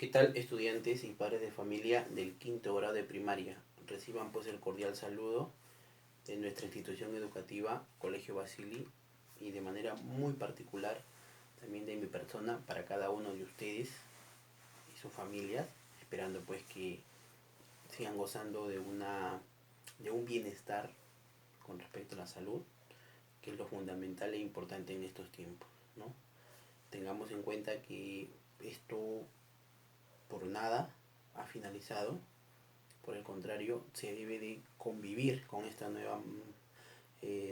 ¿Qué tal, estudiantes y padres de familia del quinto grado de primaria? Reciban pues el cordial saludo de nuestra institución educativa, Colegio Basili, y de manera muy particular también de mi persona para cada uno de ustedes y sus familias, esperando pues que sigan gozando de un bienestar con respecto a la salud, que es lo fundamental e importante en estos tiempos, ¿no? Tengamos en cuenta que esto por nada ha finalizado. Por el contrario, se debe de convivir con esta nueva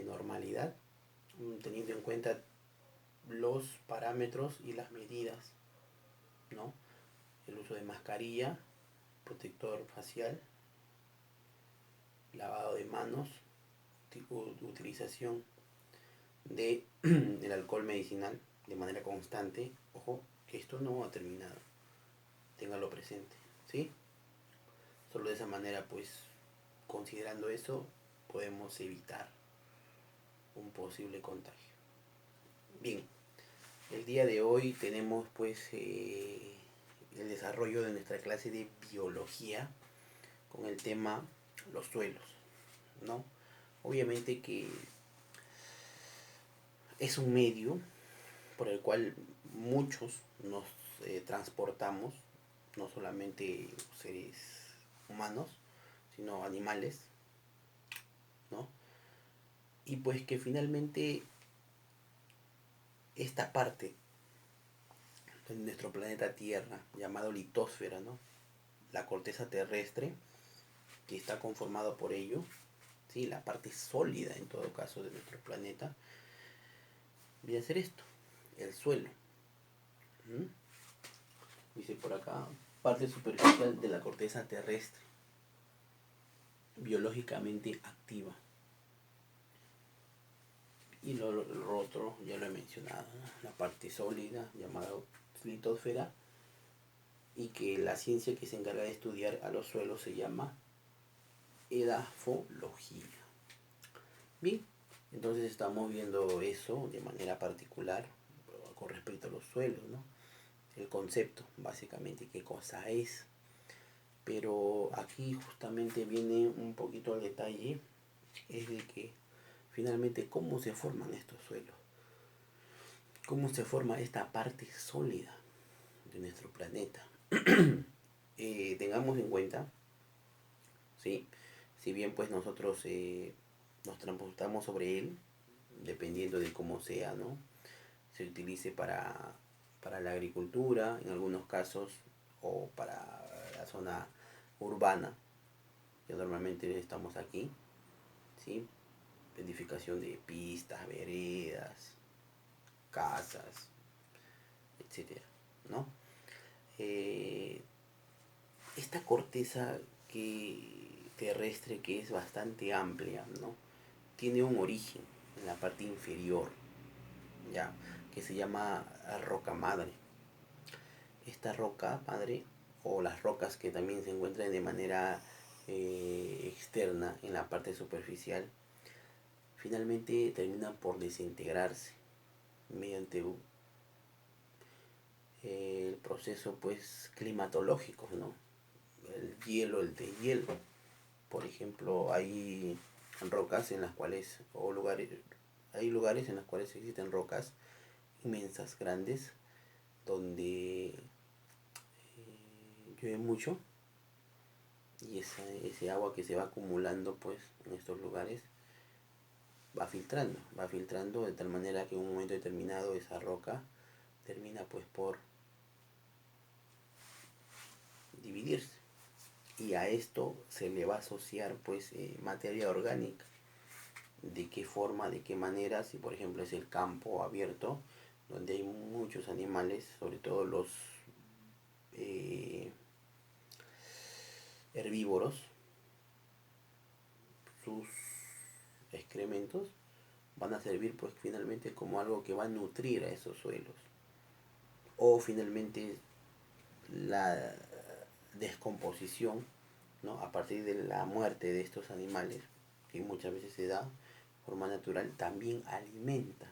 normalidad, teniendo en cuenta los parámetros y las medidas, ¿no? El uso de mascarilla, protector facial, lavado de manos, utilización de el alcohol medicinal de manera constante. Ojo, que esto no ha terminado. Téngalo presente, ¿sí? Solo de esa manera, pues, considerando eso, podemos evitar un posible contagio. Bien, el día de hoy tenemos pues el desarrollo de nuestra clase de biología con el tema los suelos, ¿no? Obviamente que es un medio por el cual muchos nos transportamos, no solamente seres humanos, sino animales, ¿no? Y pues que finalmente esta parte de nuestro planeta Tierra, llamado litosfera, ¿no? La corteza terrestre, que está conformado por ello, ¿sí? La parte sólida en todo caso de nuestro planeta, viene a ser esto, el suelo. ¿Mm? Dice por acá, parte superficial de la corteza terrestre, biológicamente activa. Y lo otro ya lo he mencionado, ¿no? La parte sólida, llamada litosfera, y que la ciencia que se encarga de estudiar a los suelos se llama edafología. Bien, entonces estamos viendo eso de manera particular con respecto a los suelos, ¿no? El concepto, básicamente, qué cosa es. Pero aquí justamente viene un poquito al detalle, es de que finalmente cómo se forman estos suelos, cómo se forma esta parte sólida de nuestro planeta. Tengamos en cuenta, ¿sí? Si bien pues nosotros nos transportamos sobre él, dependiendo de cómo sea, ¿no? Se utilice para la agricultura, en algunos casos, o para la zona urbana, que normalmente estamos aquí, ¿sí? Edificación de pistas, veredas, casas, etcétera, ¿no? Eh, esta corteza terrestre que es bastante amplia, ¿no? Tiene un origen en la parte inferior, ya, que se llama roca madre. Esta roca madre, o las rocas que también se encuentran de manera externa en la parte superficial, finalmente terminan por desintegrarse mediante el proceso pues climatológico, ¿no? El hielo, el deshielo. Por ejemplo, hay rocas en las cuales, o lugares, hay lugares en los cuales existen rocas inmensas, grandes, donde llueve mucho y ese agua que se va acumulando pues en estos lugares va filtrando de tal manera que en un momento determinado esa roca termina pues por dividirse, y a esto se le va a asociar pues materia orgánica. De qué forma, de qué manera, si por ejemplo es el campo abierto donde hay muchos animales, sobre todo los eh, herbívoros, sus excrementos van a servir pues finalmente como algo que va a nutrir a esos suelos, o finalmente la descomposición, ¿no? A partir de la muerte de estos animales, que muchas veces se da de forma natural, también alimenta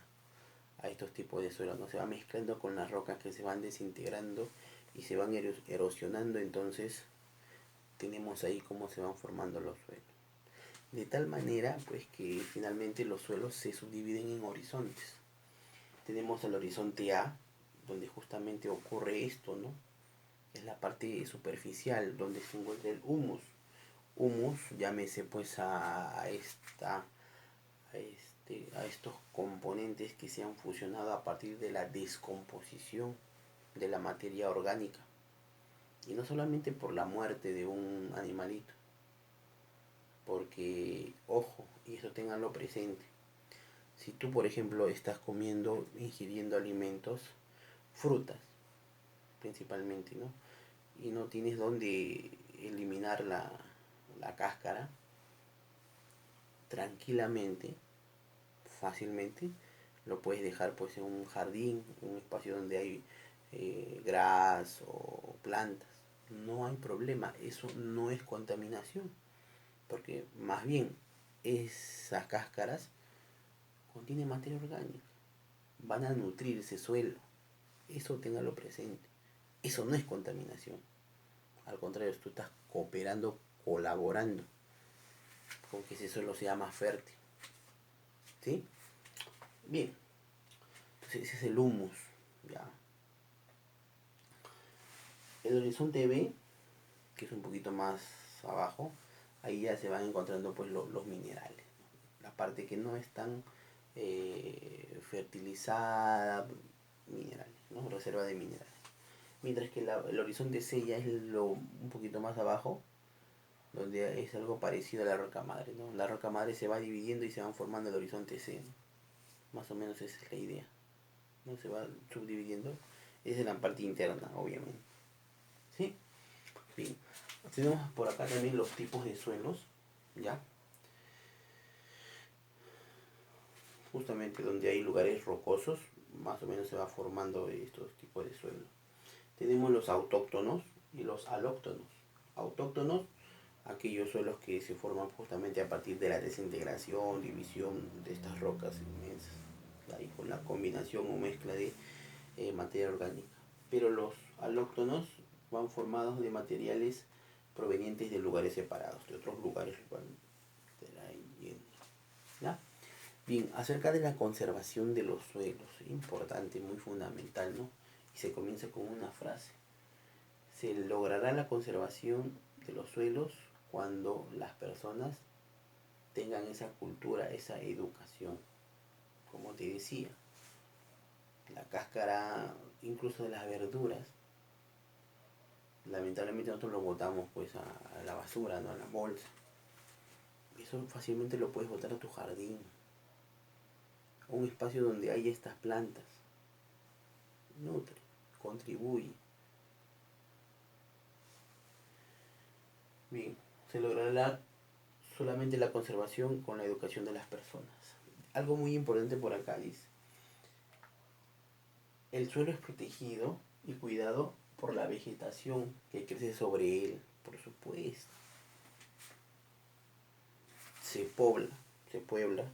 a estos tipos de suelos, ¿no? Se va mezclando con las rocas que se van desintegrando y se van erosionando, entonces tenemos ahí cómo se van formando los suelos. De tal manera pues que finalmente los suelos se subdividen en horizontes. Tenemos el horizonte A, donde justamente ocurre esto, ¿no? Es la parte superficial donde se encuentra el humus. Humus, llámese pues a estos componentes que se han fusionado a partir de la descomposición de la materia orgánica. Y no solamente por la muerte de un animalito, porque, ojo, y eso ténganlo presente, si tú por ejemplo estás comiendo, ingiriendo alimentos, frutas principalmente, ¿no? Y no tienes dónde eliminar la cáscara, tranquilamente, fácilmente, lo puedes dejar pues en un jardín, en un espacio donde hay gras o plantas. No hay problema, eso no es contaminación, porque más bien esas cáscaras contienen materia orgánica, van a nutrir ese suelo, eso téngalo presente. Eso no es contaminación, al contrario, tú estás cooperando, colaborando con que ese suelo sea más fértil. ¿Sí? Bien, entonces ese es el humus. ¿Ya? El horizonte B, que es un poquito más abajo, ahí ya se van encontrando pues los minerales, ¿no? La parte que no es tan fertilizada, minerales, ¿no? Reserva de minerales. Mientras que el horizonte C ya es un poquito más abajo, donde es algo parecido a la roca madre, ¿no? La roca madre se va dividiendo y se van formando el horizonte C, ¿no? Más o menos esa es la idea, ¿no? Se va subdividiendo. Esa es la parte interna, obviamente. ¿Sí? Bien. Tenemos por acá también los tipos de suelos, ¿ya? Justamente donde hay lugares rocosos, más o menos se va formando estos tipos de suelos. Tenemos los autóctonos y los alóctonos. Autóctonos, aquellos suelos que se forman justamente a partir de la desintegración, división de estas rocas inmensas, ahí con la combinación o mezcla de materia orgánica. Pero los alóctonos van formados de materiales provenientes de lugares separados, de otros lugares. ¿Ya? Bien, acerca de la conservación de los suelos, importante, muy fundamental, ¿no? Y se comienza con una frase. Se logrará la conservación de los suelos cuando las personas tengan esa cultura, esa educación. Como te decía, la cáscara, incluso de las verduras, lamentablemente nosotros lo botamos pues a la basura, ¿no? A la bolsa. Eso fácilmente lo puedes botar a tu jardín, a un espacio donde hay estas plantas. Nutre, contribuye. Bien, se logrará solamente la conservación con la educación de las personas. Algo muy importante por acá dice, el suelo es protegido y cuidado por la vegetación que crece sobre él, por supuesto. Se pobla, se puebla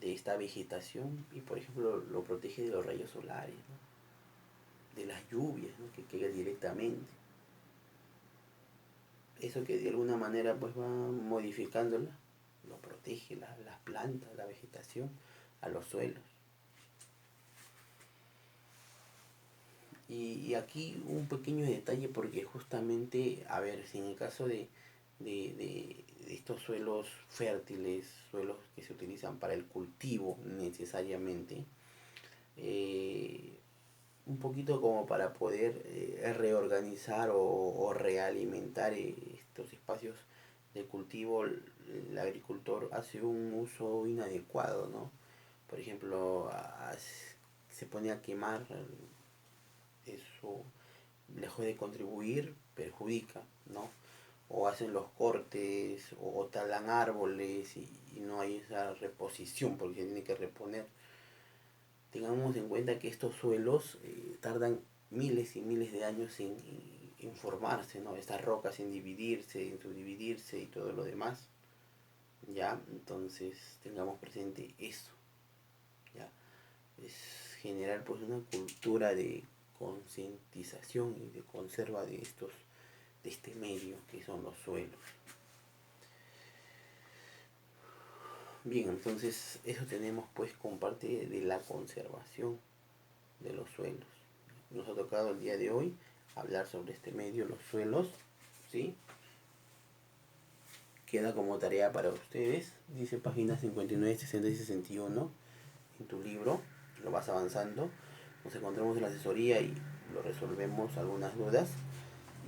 de esta vegetación y por ejemplo lo protege de los rayos solares, ¿no? De las lluvias, ¿no? Que caigan directamente. Eso que de alguna manera pues va modificándola, lo protege las plantas, la vegetación, a los suelos. Y aquí un pequeño detalle porque justamente, a ver, si en el caso de estos suelos fértiles, suelos que se utilizan para el cultivo necesariamente, un poquito como para poder reorganizar o realimentar estos espacios de cultivo, el agricultor hace un uso inadecuado, ¿no? Por ejemplo, se pone a quemar, eso lejos de contribuir, perjudica, ¿no? O hacen los cortes, o talan árboles y no hay esa reposición porque se tiene que reponer. Tengamos en cuenta que estos suelos tardan miles y miles de años en formarse, ¿no? Estas rocas en dividirse, en subdividirse y todo lo demás. ¿Ya? Entonces tengamos presente eso. ¿Ya? Es generar pues una cultura de concientización y de conserva de este medio que son los suelos. Bien, entonces eso tenemos pues con parte de la conservación de los suelos. Nos ha tocado el día de hoy hablar sobre este medio, los suelos, ¿sí? Queda como tarea para ustedes, dice páginas 59, 60 y 61 en tu libro, lo vas avanzando. Nos encontramos en la asesoría y lo resolvemos algunas dudas.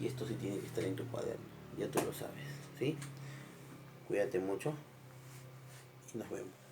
Y esto sí tiene que estar en tu cuaderno, ya tú lo sabes, ¿sí? Cuídate mucho y nos vemos.